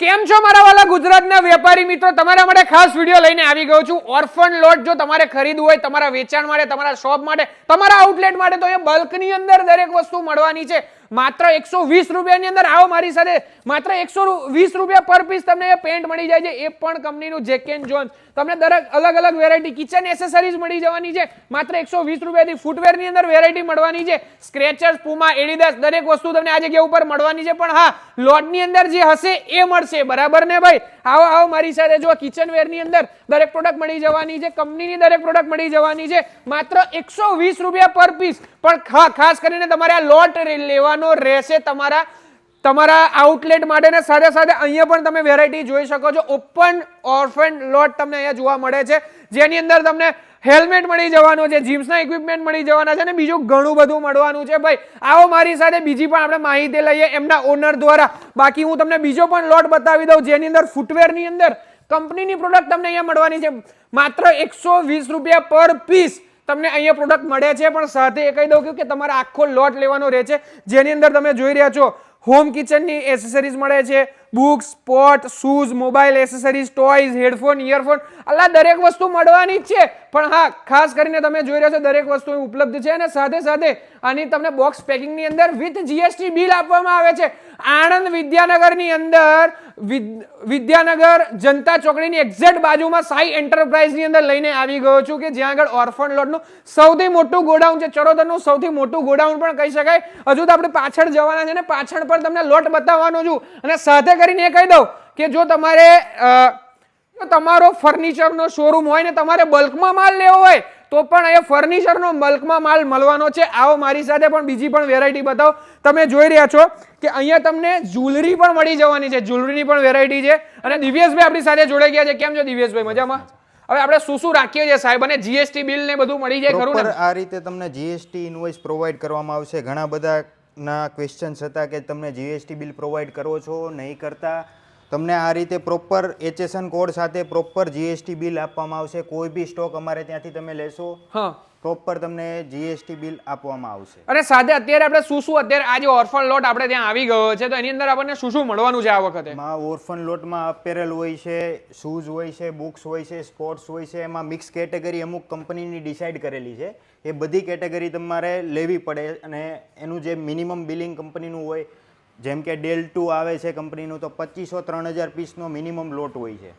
કેમ છો મારા વાલા ગુજરાતના વેપારી મિત્રો? તમારા માટે ખાસ વિડીયો લઈને આવી ગયો છું. ઓર્ફન લોટ જો તમારે ખરીદવું હોય, તમારા વેચાણ માટે, તમારા શોપ માટે, તમારા આઉટલેટ માટે, તો અહીંયા બલ્કની અંદર દરેક વસ્તુ મળવાની છે. માત્ર 120 રૂપિયાની અંદર આવો મારી સાથે. માત્ર 120 રૂપિયા પર પીસ તમને પેન્ટ મળી જાય છે, એ પણ કંપનીનું જેક એન્ડ જોન્સ. તમને દરેક અલગ અલગ વેરાયટી કિચન એસેસરીઝ મળી જવાની છે. માત્ર 120 રૂપિયાથી ફૂટવેરની અંદર વેરાયટી મળવાની છે. સ્ક્રેચર્સ, પુમા, એડિડાસ દરેક વસ્તુ તમને આ જગ્યા ઉપર મળવાની છે. પણ હા, લોટની અંદર જે હશે એ મળશે, બરાબર ને ભાઈ? આવો આવો મારી સાથે. જો કિચન વેરની અંદર દરેક પ્રોડક્ટ મળી જવાની છે, કંપનીની દરેક પ્રોડક્ટ મળી જવાની છે. માત્ર 120 રૂપિયા પર પીસ. પણ ખાસ કરીને તમારે આ લોટ લેવાનો રહેશે તમારા આઉટલેટ માટે. ને સાથે સાથે અહીંયા પણ તમે વેરાયટી જોઈ શકો છો. ઓપન ઓર્ફન લોટ તમને અહીંયા જોવા મળે છે, જેની અંદર તમને હેલ્મેટ મળી જવાનું છે, જીમ્સના ઇક્વિપમેન્ટ મળી જવાના છે, અને બીજું ઘણું બધું મળવાનું છે. ભાઈ આવો મારી સાથે, બીજી પણ આપણે માહિતી લઈએ એમના ઓનર દ્વારા. બાકી હું તમને બીજો પણ લોટ બતાવી દઉં, જેની અંદર ફૂટવેરની અંદર કંપનીની પ્રોડક્ટ તમને અહીંયા મળવાની છે. માત્ર 120 રૂપિયા પર પીસ તમને અહીંયા પ્રોડક્ટ મળે છે. પણ સાથે એ કહી દઉં કે તમારે આખો લોટ લેવાનો રહે છે, જેની અંદર તમે જોઈ રહ્યા છો હોમ કિચનની એસેસરીઝ મળે છે, books, pot, shoes, mobile accessories, toys, headphone, earphone, આ દરેક વસ્તુ મળવાની જ છે. પણ હા, ખાસ કરીને તમે જોઈ રહ્યા છો દરેક વસ્તુ ઉપલબ્ધ છે. અને સાથે સાથે આની તમને બોક્સ પેકિંગની અંદર વિથ જીએસટી બિલ આપવામાં આવે છે. આણંદ વિદ્યાનગરની અંદર વિદ્યાનગર જનતા ચોકડીની એક્ઝેક્ટ બાજુમાં સાઈ એન્ટરપ્રાઇઝની અંદર લઈને આવી ગયો છું, કે જ્યાં આગળ ઓર્ફન લોટનું સૌથી મોટું ગોડાઉન છે. ચરોતરનું સૌથી મોટું ગોડાઉન પણ કહી શકાય. હજુ તો આપણે પાછળ જવાના છે, ને પાછળ પર તમને લોટ બતાવવાનો છું. અને સાથે કરીને એ કહી દઉં કે જો તમારો ફર્નિચરનો શોરૂમ હોય ને તમારે બલ્કમાં માલ લેવો હોય, તો પણ અહીંયા ફર્નિચરનો બલ્કમાં માલ મળવાનો છે. આવો મારી સાથે, પણ બીજી પણ વેરાયટી બતાવો. તમે જોઈ રહ્યા છો કે અહીંયા તમને જ્વેલરી પણ મળી જવાની છે. જ્વેલરીની પણ વેરાયટી છે. અને દિવ્યેશભાઈ આપણી સાથે જોડાઈ ગયા છે. કેમ છો દિવ્યેશભાઈ? મજામાં? હવે આપણે શું રાખીએ છીએ સાહેબ? અને જીએસટી બિલ ને બધું મળી જાય ખરું ને? આ રીતે તમને જીએસટી ઇનવોઇસ પ્રોવાઈડ કરવામાં આવશે. ઘણા બધા ના ક્વેશ્ચન્સ હતા કે તમને જીએસટી બિલ પ્રોવાઈડ કરો છો, નહીં કરતા. તમને આ રીતે પ્રોપર એચએસએન કોડ સાથે પ્રોપર જીએસટી બિલ આપવામાં આવશે. કોઈ બી સ્ટોક અમારે ત્યાંથી તમે લેશો, પ્રોપર તમને જીએસટી બિલ આપવામાં આવશે. અને સાથે અત્યારે આપણે શું અત્યારે આજે ઓર્ફન લોટ આપણે ત્યાં આવી ગયો છે, તો એની અંદર આપણને શું મળવાનું છે આ વખતે? ઓર્ફન લોટમાં અપેરલ હોય છે, શૂઝ હોય છે, બુક્સ હોય છે, સ્પોર્ટ્સ હોય છે. એમાં મિક્સ કેટેગરી અમુક કંપનીની ડિસાઈડ કરેલી છે. એ બધી કેટેગરી તમારે લેવી પડે. અને એનું જે મિનિમમ બિલિંગ કંપનીનું હોય, જેમ કે ડેલ 2 આવે છે કંપનીનું, તો 2500-3000 પીસનો મિનિમમ લોટ હોય છે.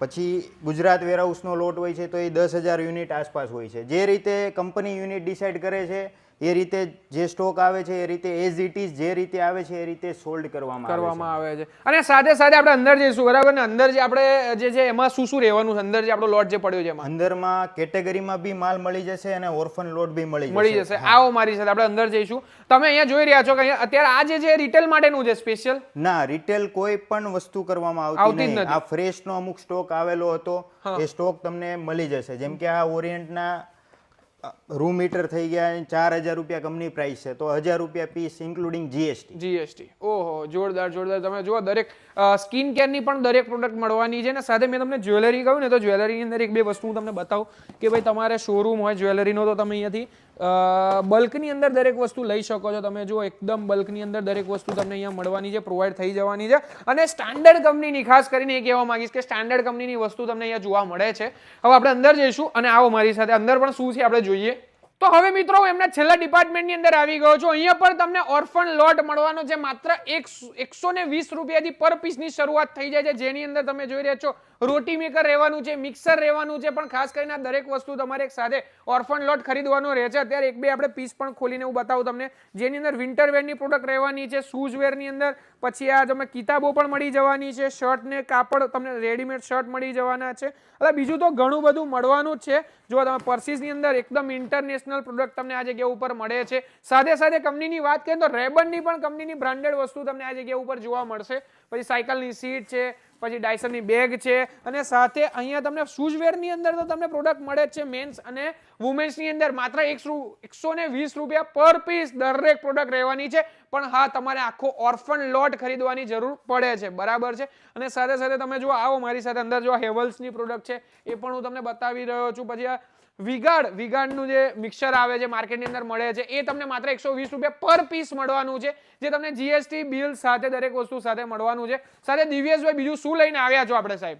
પછી ગુજરાત વેરહાઉસનો લોટ હોય છે, તો એ 10,000 યુનિટ આસપાસ હોય છે. જે રીતે કંપની યુનિટ ડિસાઈડ કરે છે, એ રીતે જે સ્ટોક આવે છે એ રીતે એઝ ઇટ ઇઝ જે રીતે આવે છે એ રીતે સોલ્ડ કરવામાં આવે છે. અને સાથે સાથે આપણે અંદર જઈશું, બરાબર ને? અંદર જે આપણે જે છે એમાં શું રહેવાનું છે? અંદર જે આપણો લોટ જે પડ્યો છે એમાં અંદરમાં કેટેગરીમાં બી માલ મળી જશે અને ઓર્ફન લોટ બી મળી જશે. આવો મારી સાથે, આપણે અંદર જઈશું. તમે અહીંયા જોઈ રહ્યા છો કે અત્યારે આ જે છે રિટેલ માટેનું છે સ્પેશિયલ? ના, રિટેલ કોઈ પણ વસ્તુ કરવામાં આવતી નથી. આ ફ્રેશનો અમુક સ્ટોક આવેલો હતો, એ સ્ટોક તમને મળી જશે. જેમ કે આ ઓરિયન્ટના રૂમ હીટર થઈ ગયા, 4,000 રૂપિયા કંપની પ્રાઇસ છે, તો 1,000 રૂપિયા પીસ ઇન્ક્લુડિંગ જીએસટી. ઓહો, જોરદાર. તમે જુઓ, દરેક સ્કિન કેરની પણ દરેક પ્રોડક્ટ મળવાની છે. અને સાથે મેં તમને જ્વેલરી કહ્યું ને, તો જ્વેલરીની અંદર એક બે વસ્તુ હું તમને બતાવું કે ભાઈ તમારે શોરૂમ હોય જ્વેલરીનો, તો તમે અહીંયાથી બલ્કની અંદર દરેક વસ્તુ લઈ શકો છો. તમે જુઓ, એકદમ બલ્કની અંદર દરેક વસ્તુ તમને અહીંયા મળવાની છે, પ્રોવાઈડ થઈ જવાની છે. અને સ્ટાન્ડર્ડ કંપનીની, ખાસ કરીને એ કહેવા માંગીશ કે સ્ટાન્ડર્ડ કંપનીની વસ્તુ તમને અહીંયા જોવા મળે છે. હવે આપણે અંદર જઈશું અને આવો મારી સાથે, અંદર પણ શું છે આપણે જોઈએ. તો હવે મિત્રો હું એમના છેલ્લા ડિપાર્ટમેન્ટની અંદર આવી ગયો છું. અહીંયા પર તમને ઓર્ફન લોટ મળવાનો છે. માત્ર 120 રૂપિયાથી પર પીસની શરૂઆત થઈ જાય છે, જેની અંદર તમે જોઈ રહ્યા છો રોટી મેકર રહેવાનું છે, મિક્સર રહેવાનું છે. પણ ખાસ કરીને આ દરેક વસ્તુ તમારે એક સાથે ઓર્ફન લોટ ખરીદવાનો રહે છે. અત્યારે એક બે આપણે પીસ પણ ખોલીને હું બતાવું તમને, જેની અંદર વિન્ટર વેરની પ્રોડક્ટ રહેવાની છે, શૂઝ વેરની અંદર. પછી આ તમે કિતાબો પણ મળી જવાની છે, શર્ટ ને કાપડ, તમને રેડીમેડ શર્ટ મળી જવાના છે. એટલે બીજું તો ઘણું બધું મળવાનું જ છે. જો તમે પર્સીસની અંદર એકદમ ઇન્ટરનેશનલ પ્રોડક્ટ તમને આ જગ્યા ઉપર મળે છે. સાથે સાથે કંપનીની વાત કરીએ તો રેબનની પણ કંપનીની બ્રાન્ડેડ વસ્તુ તમને આ જગ્યા ઉપર જોવા મળશે. પછી સાયકલની સીટ છે, પછી ડાયસનની બેગ છે. અને સાથે અહીંયા તમને શૂઝવેરની અંદર તો તમને પ્રોડક્ટ મળે છે, મેન્સ અને વુમેન્સની અંદર. માત્ર 120 રૂપિયા પર પીસ દરેક પ્રોડક્ટ રહેવાની છે. પણ હા, તમારે આખો ઓર્ફન લોટ ખરીદવાની જરૂર પડે છે, બરાબર છે? અને સાથે સાથે તમે જો આવો મારી સાથે અંદર જો હેવલ્સની પ્રોડક્ટ છે એ પણ હું તમને બતાવી રહ્યો છું. પછી આ વિગાર્ડનું જે મિક્સર આવે છે માર્કેટની અંદર મળે છે એ તમને માત્ર 120 રૂપિયા પર પીસ મળવાનું છે, જે તમને જીએસટી બિલ સાથે દરેક વસ્તુ સાથે મળવાનું છે. સાથે દિવ્યેશભાઈ બીજું શું લઈને આવ્યા છો આપણે સાહેબ?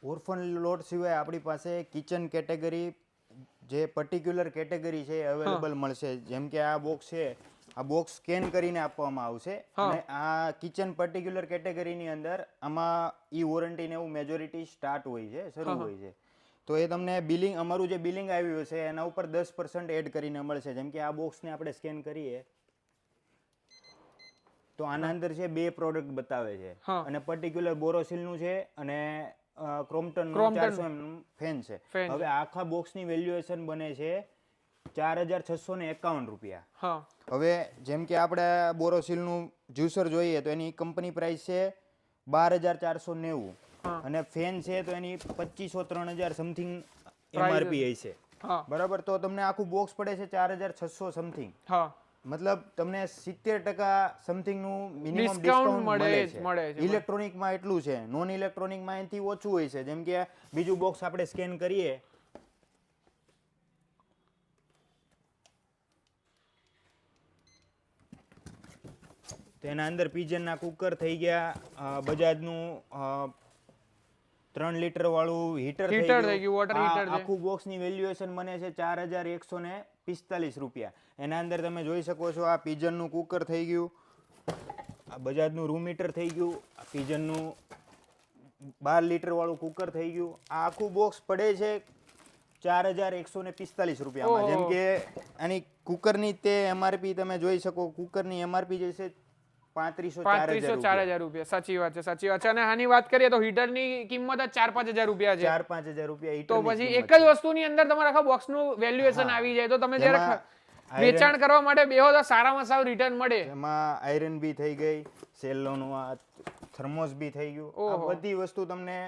ઓર્ફન લોટ સિવાય આપણી પાસે કિચન કેટેગરી જે પર્ટિક્યુલર કેટેગરી છે અવેલેબલ મળશે. જેમ કે આ બોક્સ છે, આ બોક્સ સ્કેન કરીને આપવામાં આવશે અને આ કિચન પર્ટિક્યુલર કેટેગરીની અંદર આમાં ઈ વોરંટી ને એવું મેજોરિટી સ્ટાર્ટ હોય છે, શરૂ હોય છે. તો એ તમને બિલિંગ, અમારું જે બિલિંગ આવ્યું છે એના ઉપર 10% એડ કરીને મળશે. જેમ કે આ બોક્સને આપણે સ્કેન કરીએ તો આના અંદર છે 2 પ્રોડક્ટ બતાવે છે અને પર્ટિક્યુલર બોરોસિલનું છે અને ક્રોમ્પટન 400 mm ફેન છે. હવે આખા બોક્સની વેલ્યુએશન બને છે 4651 રૂપિયા. હવે જેમ કે આપણે બોરોસિલનું જ્યુસર જોઈએ તો એની કંપની પ્રાઇસ છે 12490 અને ફેન છે તો એની 2500-3000 સમથિંગ એમઆરપી હશે. બરાબર, તો તમને આખું બોક્સ પડે છે 4600 સમથિંગ. મતલબ તમને 70% સમથિંગ નું મિનિમમ ડિસ્કાઉન્ટ મળે છે. ઇલેક્ટ્રોનિકમાં એટલું છે, નોન ઇલેક્ટ્રોનિકમાં એનાથી ઓછું હોય છે. જેમ કે બીજું બોક્સ આપણે સ્કેન કરીએ તો એના અંદર પિજનના કુકર થઈ ગયા, બજાજનું 3 લીટર વાળું હીટર થઈ ગયું, વોટર હીટર. આખું બોક્સની વેલ્યુએશન બને છે 4145 રૂપિયા. એના અંદર તમે જોઈ શકો છો આ પિજનનું કુકર થઈ ગયું, આ બજાજનું રૂમ હીટર થઈ ગયું, આ પિજનનું 12 લીટર વાળું કુકર થઈ ગયું. આ આખું બોક્સ પડે છે 4145 રૂપિયામાં. જેમ કે આની કુકરની તે એમઆરપી તમે જોઈ શકો, કુકરની એમઆરપી જે છે 3500-4000 રૂપિયા. સાચી વાત છે, સાચી વાત છે. અને આની વાત કરીએ તો હીટરની કિંમત જ 4-5000 રૂપિયા છે. 4-5000 રૂપિયા. તો પછી એક જ વસ્તુની અંદર તમારા આખા બોક્સનું વેલ્યુએશન આવી જાય તો તમે જ્યારે વેચાણ કરવા માટે બેહો તો સારામાં સારું રિટર્ન મળે. એમાં આયરન બી થઈ ગઈ, સેલોનું આ થર્મોસ બી થઈ ગયું. આ બધી વસ્તુ તમને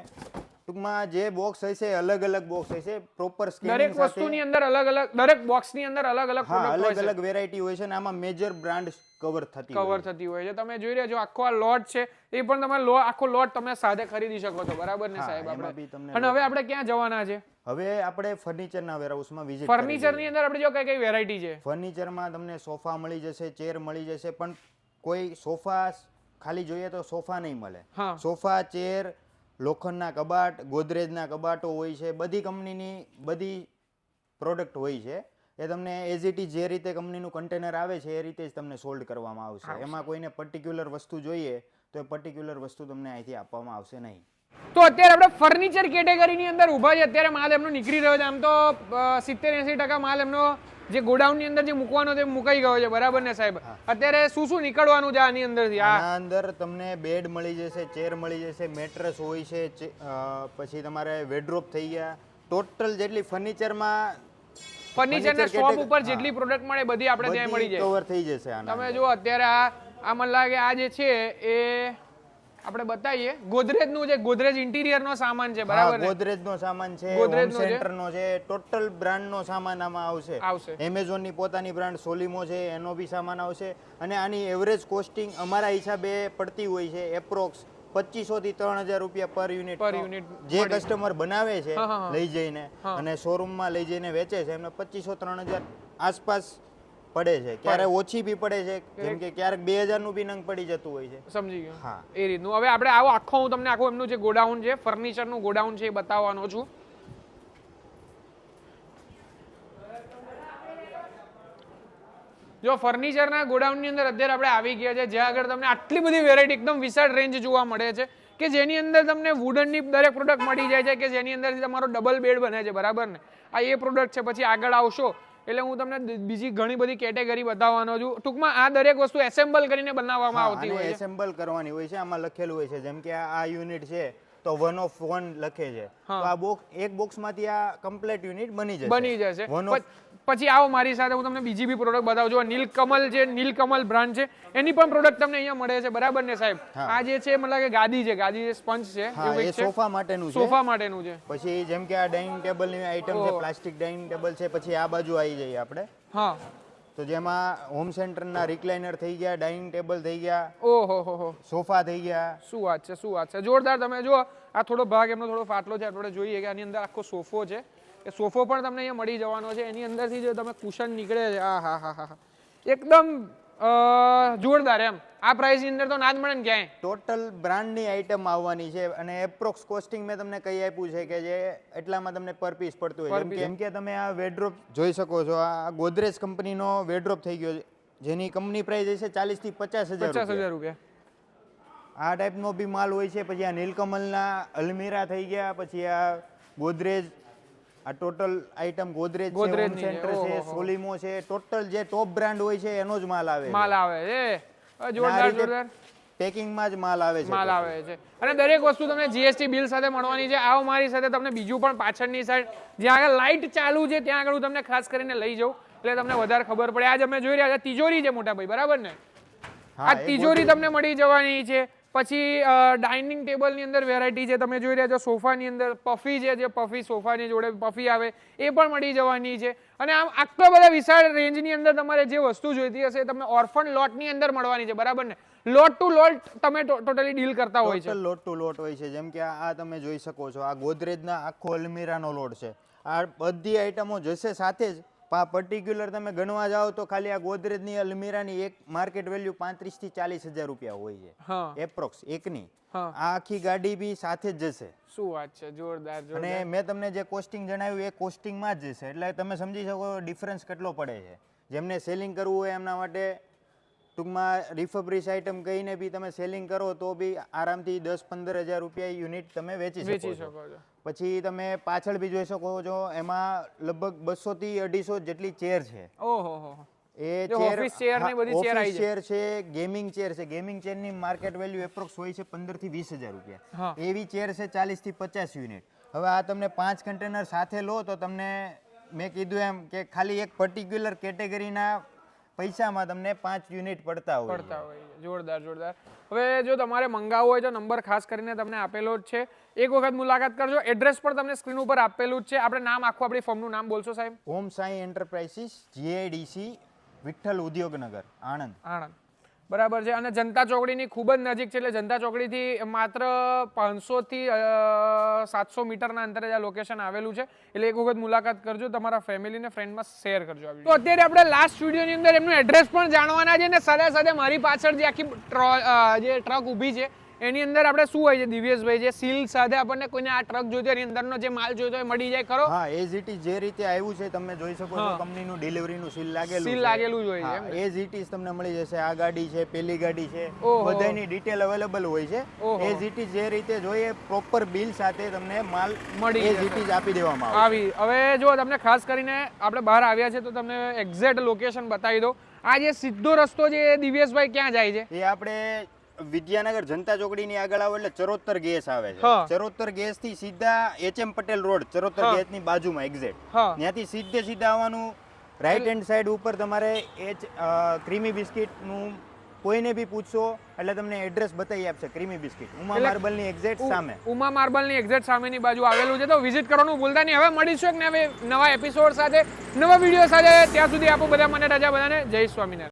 ટૂંકમાં જે બોક્સ હશે અલગ અલગ બોક્સ હશે, પ્રોપર સ્કેનિંગ દરેક વસ્તુની અંદર અલગ અલગ, દરેક બોક્સની અંદર અલગ અલગ પ્રોડક્ટ હોય છે, અલગ અલગ વેરાયટી હોય છે અને આમાં મેજર બ્રાન્ડ કવર થતી હોય છે. તમે જોઈ રહ્યા છો આખો આ લોટ છે, એ પણ તમે આખો લોટ તમે સાથે ખરીદી શકો છો. બરાબર ને સાહેબ? આપણે અને હવે આપણે ક્યાં જવાના છે? હવે આપણે ફર્નિચરના વેરહાઉસમાં વિઝિટ. ફર્નિચરની અંદર આપણે જો કઈ કઈ વેરાયટી છે? ફર્નિચરમાં તમને સોફા મળી જશે, ચેર મળી જશે, પણ કોઈ સોફા ખાલી જોઈએ તો સોફા નહીં મળે. સોફા, ચેર, લોખંડના કબાટ, ગોદરેજના કબાટો હોય છે, બધી કંપનીની બધી પ્રોડક્ટ હોય છે. એ તમને એઝ ઇટ ઇઝ જે રીતે કંપનીનું કન્ટેનર આવે છે એ રીતે જ તમને સોલ્ડ કરવામાં આવશે. એમાં કોઈને પર્ટિક્યુલર વસ્તુ જોઈએ તો એ પર્ટિક્યુલર વસ્તુ તમને અહીંથી આપવામાં આવશે નહીં. તો અત્યારે આપણે ફર્નિચર કેટેગરીની અંદર ઊભા છે. અત્યારે માલ એમનો નીકળી રહ્યો છે. આમ તો 70-80% માલ એમનો જે ગોડાઉનની અંદર જે મૂકવાનો તે મુકાઈ ગયો છે. બરાબર ને સાહેબ? અત્યારે શું શું નીકળવાનું છે આની અંદરથી? આના અંદર તમને બેડ મળી જશે, ચેર મળી જશે, મેટ્રેસ હોય છે, પછી તમારે વેડરોબ થઈ ગયા. ટોટલ જેટલી ફર્નિચરના શોપ ઉપર જેટલી પ્રોડક્ટ મળે બધી આપણે ત્યાં મળી જાય, કવર થઈ જશે. તમે જો અત્યારે આ મને લાગે આ જે છે એ આપણે બતાવીએ ગોદરેજનું, જે ગોદરેજ ઇન્ટિરિયર નો સામાન છે. બરાબર? ગોદરેજ નો સામાન છે, હોમ સેન્ટર નો છે, ટોટલ બ્રાન્ડ નો સામાન આમાં આવશે. એમેઝોન ની પોતાની બ્રાન્ડ સોલિમો છે એનો બી સામાન આવશે. અને આની એવરેજ કોસ્ટિંગ અમારા હિસાબે પડતી હોય છે એપ્રોક્સ 2500 થી 3000 રૂપિયા પર યુનિટ. જે કસ્ટમર બનાવે છે લઈ જઈને અને શોરૂમમાં લઈ જઈને વેચે છે એમને 2500-3000 આસપાસ પડે છે. ક્યારેક ઓછી બી પડે છે, જેમ કે ક્યારેક 2000 નું બી નંગ પડી જતું હોય છે. સમજી ગયો? હા, એ રીતનું. હવે આપણે આવો આખો હું તમને આખું એમનું જે ગોડાઉન છે, ફર્નિચર નું ગોડાઉન છે એ બતાવવાનો છું. જો ફર્નિચરના ગોડાઉનની અંદર અત્યારે આપણે આવી ગયા છે, જ્યાં આગળ તમને આટલી બધી વેરાયટી, એકદમ વિશાળ રેન્જ જોવા મળે છે કે જેની અંદર તમને વુડનની દરેક પ્રોડક્ટ મળી જાય છે કે જેની અંદરથી તમારો ડબલ બેડ બને છે. બરાબર ને? આ એ પ્રોડક્ટ છે. પછી આગળ આવશો એટલે હું તમને બીજી ઘણી બધી કેટેગરી બતાવવાનો છું. ટૂંકમાં આ દરેક વસ્તુ એસેમ્બલ કરીને બનાવવામાં આવતી હોય છે. એસેમ્બલ કરવાની હોય છે. આમાં લખેલું હોય છે, જેમ કે આ યુનિટ છે તો 1 of 1 લખે છે, તો આ બોક્સ, એક બોક્સમાંથી આ કમ્પ્લીટ યુનિટ બની જશે. પછી આવો મારી સાથે, હું તમને બીજી બી પ્રોડક્ટ બતાવું છું. નીલકમલ છે, નીલકમલ બ્રાન્ડ છે, એની પણ પ્રોડક્ટ તમને અહીંયા મળે છે. બરાબર ને સાહેબ? આ જે છે મતલબ કે ગાદી છે, ગાદી જે સ્પંજ છે, એ સોફા માટેનું છે. સોફા માટેનું છે. પછી જેમ કે આ ડાઇનિંગ ટેબલ ની આઈટમ છે, પ્લાસ્ટિક ડાઇનિંગ ટેબલ છે. પછી આ બાજુ આવી જઈએ આપણે. હા, તો જેમાં હોમ સેન્ટર ના રિક્લાઇનર થઈ ગયા, ડાઇનિંગ ટેબલ થઈ ગયા, ઓહો, સોફા થઈ ગયા. શું વાત છે, શું વાત છે, જોરદાર. તમે જો આ થોડો ભાગ એમનો થોડો ફાટલો છે, આપણે જોઈએ કે આની અંદર આખો સોફો છે એ સોફો પણ તમને અહીંયા મળી જવાનો છે. એની અંદરથી જો તમે કુશન નીકળે છે, આ હા હા હા એકદમ જોરદાર એમ. આ પ્રાઇસ ની અંદર તો ના જ મળે ને ક્યાંય. ટોટલ બ્રાન્ડની આઇટમ આવવાની છે અને એપ્રોક્સ કોસ્ટિંગ મેં તમને કહી આપ્યું છે કે જે એટલામાં તમને પર પીસ પડતું હોય. જેમ કે તમે આ વેડ્રોપ જોઈ શકો છો, આ ગોદરેજ કંપનીનો વેડ્રોપ થઈ ગયો છે, જેની કંપની પ્રાઇસ છે 40 થી 50,000 રૂપિયા. આ ટાઈપનો બી માલ હોય છે. પછી આ નીલકમલના અલમીરા થઈ ગયા, પછી આ ગોદરેજ, આ ટોટલ આઇટમ ગોદરેજ છે, હોમ સેન્ટર છે, સોલિમો છે, ટોટલ જે ટોપ બ્રાન્ડ હોય છે એનો જ માલ આવે છે. જોરદાર જોરદાર પેકિંગમાં જ માલ આવે છે. અને દરેક વસ્તુ તમને જીએસટી બિલ સાથે મળવાની છે. આવો મારી સાથે તમને બીજું પણ પાછળની સાઈડ જ્યાં આગળ લાઇટ ચાલુ છે ત્યાં આગળ હું તમને ખાસ કરીને લઈ જાઉં એટલે તમને વધારે ખબર પડે. આજ અમે જોઈ રહ્યા છે તિજોરી છે મોટા ભાઈ, બરાબર ને? આ તિજોરી તમને મળી જવાની છે. પછી ડાઇનિંગ ટેબલની અંદર વેરાયટી છે, તમે જોઈ રહ્યા છો. સોફાની અંદર પફી છે, જે પફી સોફાની જોડે પફી આવે એ પણ મળી જવાની છે. અને આમ આટલા બધા વિશાળ રેન્જની અંદર તમારે જે વસ્તુ જોઈતી હશે તમને ઓર્ફન લોટની અંદર મળવાની છે, બરાબર ને? લોટ ટુ લોટ તમે ટોટલી ડીલ કરતા હોય છે. લોટ ટુ લોટ હોય છે. જેમ કે આ તમે જોઈ શકો છો, આ ગોદરેજના આખો અલમીરાનો લોટ છે. આ બધી આઈટમો જશે સાથે જ. પર્ટિક્યુલર તમે ગણવા જાઓ તો ખાલી આ ગોદરેજની અલમીરાની એક માર્કેટ વેલ્યુ 35 થી 40,000 રૂપિયા હોય છે એપ્રોક્સ એકની. આ આખી ગાડી બી સાથે જ જશે. શું વાત છે, જોરદાર. અને મેં તમને જે કોસ્ટિંગ જણાવ્યું એ કોસ્ટિંગમાં જ જશે, એટલે તમે સમજી શકો ડિફરન્સ કેટલો પડે છે. જેમને સેલિંગ કરવું હોય એમના માટે ટૂંકમાં રિફબ્રિશ આઇટમ કહીને બી તમે સેલિંગ કરો તો બી આરામથી 10-15,000 રૂપિયા યુનિટ તમે વેચી શકો છો. પછી તમે પાછળ બી જોઈ શકો છો, એમાં લગભગ 200 થી 250 જેટલી ચેર છે. એ ઓફિસ ચેર છે, ગેમિંગ ચેર છે. ગેમિંગ ચેરની માર્કેટ વેલ્યુ એપ્રોક્સ હોય છે 15 થી 20,000 રૂપિયા. એવી ચેર છે 40 થી 50 યુનિટ. હવે આ તમને 5 કન્ટેનર સાથે લો તો તમને મેં કીધું એમ કે ખાલી એક પર્ટિક્યુલર કેટેગરીના પૈસામાં તમને 5 યુનિટ પડતા હોય. જોરદાર. હવે જો તમારે મંગાવવું હોય તો નંબર ખાસ કરીને તમને આપેલો જ છે. એક વખત મુલાકાત કરજો. એડ્રેસ પણ તમને સ્ક્રીન ઉપર આપેલું જ છે. આપણે નામ આખું આપણી ફર્મનું નામ બોલશો સાહેબ? ઓમ સાઈ એન્ટરપ્રાઇઝિસ, GIDC, વિઠ્ઠલ ઉદ્યોગનગર, આણંદ. બરાબર છે. અને જનતા ચોકડીની ખૂબ જ નજીક છે, એટલે જનતા ચોકડીથી માત્ર 500 થી 700 મીટરના અંતરે આ લોકેશન આવેલું છે. એટલે એક વખત મુલાકાત કરજો, તમારા ફેમિલી ને ફ્રેન્ડમાં શેર કરજો. તો અત્યારે આપણે લાસ્ટ વિડીયોની અંદર એમનું એડ્રેસ પણ જાણવાના છે ને સાથે સાથે મારી પાછળ જે આખી જે ટ્રક ઊભી છે એની અંદર આપણે શું હોય છે દિવ્યેશભાઈ, જે સીલ સાથે આપણને કોઈને આ ટ્રક જોઈતો એની અંદરનો જે માલ જોઈતો હોય મળી જાય ખરો? હા, એઝ ઇટ ઇઝ જે રીતે આવ્યું છે તમે જોઈ શકો છો, કંપનીનું ડિલિવરીનું સીલ લાગેલું જ હોય છે. એઝ ઇટ ઇઝ તમને મળી જશે. આ ગાડી છે, પેલી ગાડી છે, બધાની ડિટેલ અવેલેબલ હોય છે. એઝ ઇટ ઇઝ જે રીતે જોઈએ પ્રોપર બિલ સાથે તમને માલ મળી એઝ ઇટ ઇઝ આપી દેવામાં આવે. હવે જો તમને ખાસ કરીને આપણે બહાર આવ્યા છે તો તમને એક્ઝેક્ટ લોકેશન બતાવી દો. આ જે સીધો રસ્તો છે દિવ્યેશભાઈ ક્યાં જાય છે? એ આપણે વિદ્યાનગર જનતા ચોકડીની આગળ આવો એટલે ચરોતર ગેસ આવે છે. ચરોતર ગેસ થી સીધા HM Patel road, Charotar gas ની બાજુમાં એક્ઝેક્ટ ત્યાંથી સીધા આવવાનું. રાઈટ હેન્ડ સાઈડ ઉપર તમારે ક્રીમી બિસ્કિટ નું કોઈને બી પૂછશો એટલે તમને એડ્રેસ બતાવી આપશે. ક્રીમી બિસ્કિટ ઉમા માર્બલ ની એક્ઝેક્ટ સામે, ઉમા માર્બલ ની એક્ઝેક્ટ સામેની બાજુ આવેલું છે. તો વિઝિટ કરવાનું ભૂલતા નહીં. હવે મળીશું એક નવા એપિસોડ સાથે, નવા વિડીયો સાથે. ત્યાં સુધી આપો બધા મને રજા. બધાને જય સ્વામિનારાયણ.